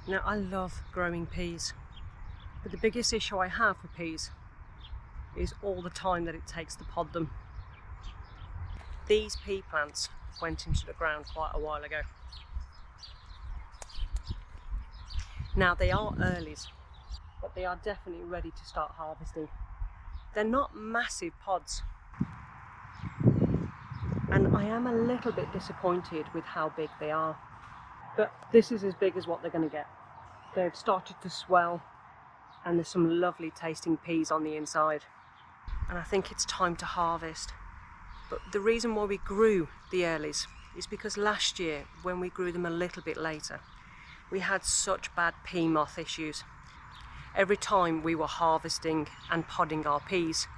Now I love growing peas, but the biggest issue I have with peas is all the time that it takes to pod them. These pea plants went into the ground quite a while ago. Now they are earlies, but they are definitely ready to start harvesting. They're not massive pods, and I am a little bit disappointed with how big they are, but this is as big as what they're going to get. They've started to swell, and there's some lovely tasting peas on the inside, and I think it's time to harvest. But the reason why we grew the earlies is because last year, when we grew them a little bit later, we had such bad pea moth issues. Every time we were harvesting and podding our peas,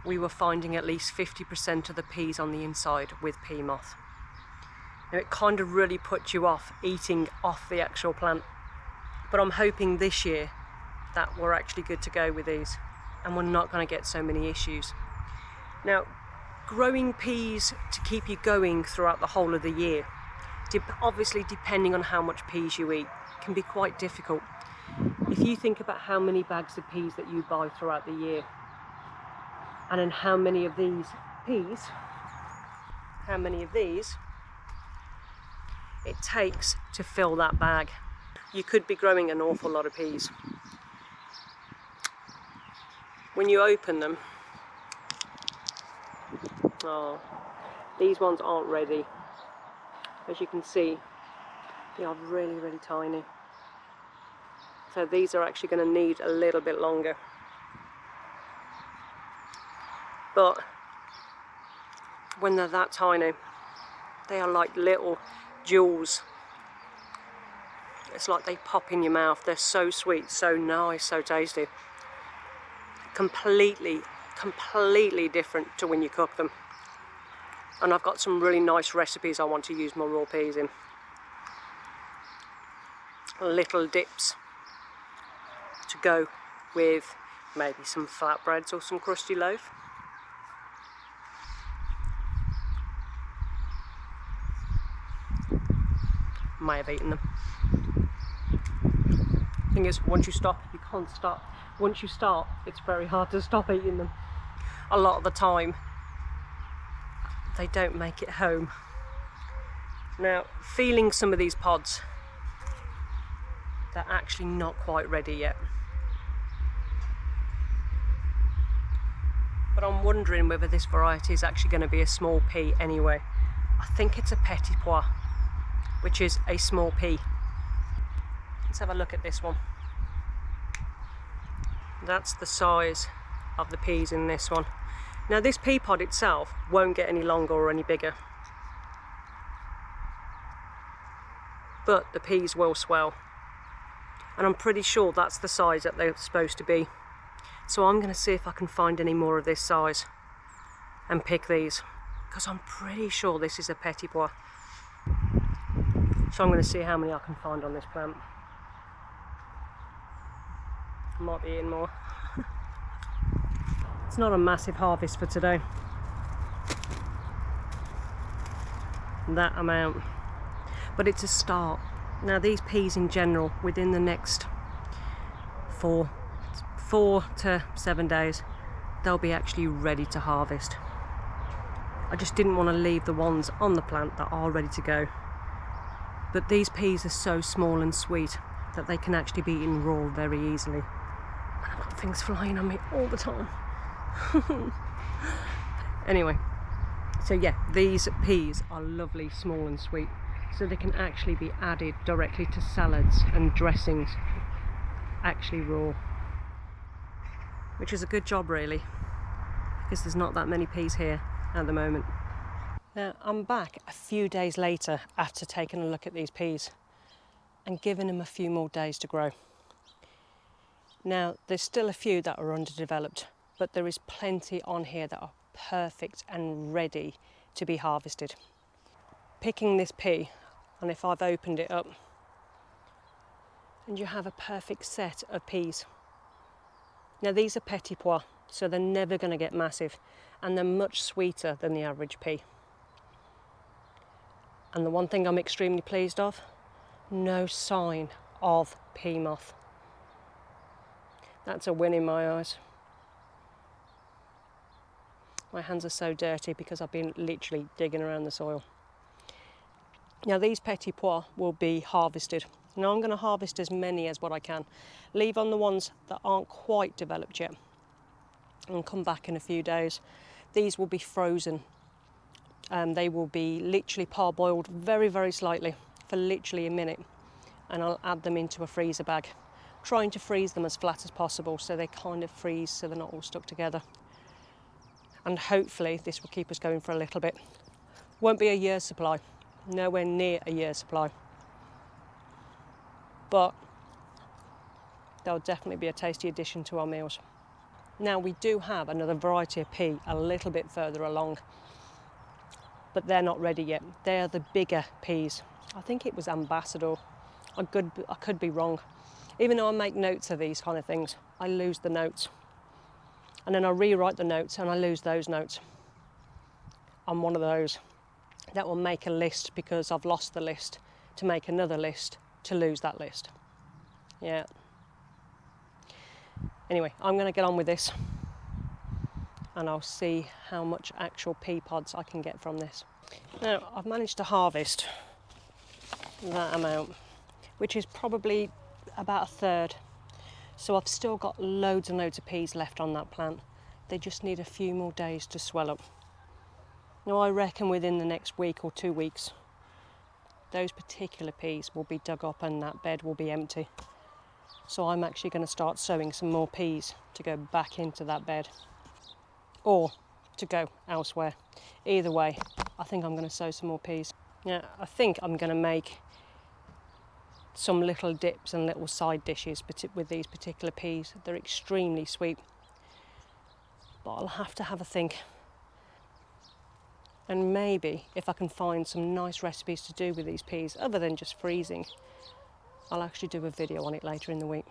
we were finding at least 50% of the peas on the inside with pea moth. Now it kind of really puts you off eating off the actual plant. But I'm hoping this year that we're actually good to go with these and we're not going to get so many issues. Now, growing peas to keep you going throughout the whole of the year, obviously depending on how much peas you eat, can be quite difficult. If you think about how many bags of peas that you buy throughout the year, and then how many of these peas, it takes to fill that bag. You could be growing an awful lot of peas. When you open them, oh, these ones aren't ready. As you can see, they are really, really tiny. So these are actually going to need a little bit longer. But when they're that tiny, they are like little jewels. It's like they pop in your mouth. They're so sweet, so nice, so tasty. Completely different to when you cook them. And I've got some really nice recipes I want to use my raw peas in. Little dips to go with maybe some flatbreads or some crusty loaf. May have eaten them. Thing is, once you stop, you can't stop. Once you start, it's very hard to stop eating them. A lot of the time, they don't make it home. Now, feeling some of these pods, they're actually not quite ready yet. But I'm wondering whether this variety is actually going to be a small pea anyway. I think it's a petit pois, which is a small pea. Let's have a look at this one. That's the size of the peas in this one. Now this pea pod itself won't get any longer or any bigger, but the peas will swell, and I'm pretty sure that's the size that they're supposed to be. So I'm going to see if I can find any more of this size and pick these, because I'm pretty sure this is a petit pois. So I'm going to see how many I can find on this plant. I might be eating more. It's not a massive harvest for today. That amount. But it's a start. Now these peas in general, within the next 4 to 7 days, they'll be actually ready to harvest. I just didn't want to leave the ones on the plant that are ready to go. But these peas are so small and sweet that they can actually be eaten raw very easily. And I've got things flying on me all the time. Anyway, so yeah, these peas are lovely, small and sweet, so they can actually be added directly to salads and dressings, actually raw, which is a good job really, because there's not that many peas here at the moment. Now I'm back a few days later after taking a look at these peas and giving them a few more days to grow. Now there's still a few that are underdeveloped, but there is plenty on here that are perfect and ready to be harvested. Picking this pea, and if I've opened it up, and you have a perfect set of peas. Now these are petit pois, so they're never going to get massive, and they're much sweeter than the average pea. And the one thing I'm extremely pleased of, no sign of pea moth. That's a win in my eyes. My hands are so dirty because I've been literally digging around the soil. Now these petits pois will be harvested. Now I'm going to harvest as many as what I can. Leave on the ones that aren't quite developed yet and come back in a few days. These will be frozen. They will be literally parboiled very, very slightly for literally a minute, and I'll add them into a freezer bag, trying to freeze them as flat as possible so they kind of freeze so they're not all stuck together. And hopefully this will keep us going for a little bit. Won't be a year's supply, nowhere near a year's supply, but they'll definitely be a tasty addition to our meals. Now we do have another variety of pea a little bit further along, but they're not ready yet. They're the bigger peas. I think it was Ambassador. I could be wrong. Even though I make notes of these kind of things, I lose the notes. And then I rewrite the notes and I lose those notes. I'm one of those that will make a list because I've lost the list, to make another list, to lose that list. Yeah. Anyway, I'm going to get on with this and I'll see how much actual pea pods I can get from this. Now, I've managed to harvest that amount, which is probably about a third. So I've still got loads and loads of peas left on that plant. They just need a few more days to swell up. Now I reckon within the next week or 2 weeks, those particular peas will be dug up and that bed will be empty. So I'm actually going to start sowing some more peas to go back into that bed, or to go elsewhere. Either way, I think I'm going to sow some more peas. Now I think I'm going to make some little dips and little side dishes with these particular peas. They're extremely sweet, but I'll have to have a think. And maybe if I can find some nice recipes to do with these peas other than just freezing, I'll actually do a video on it later in the week.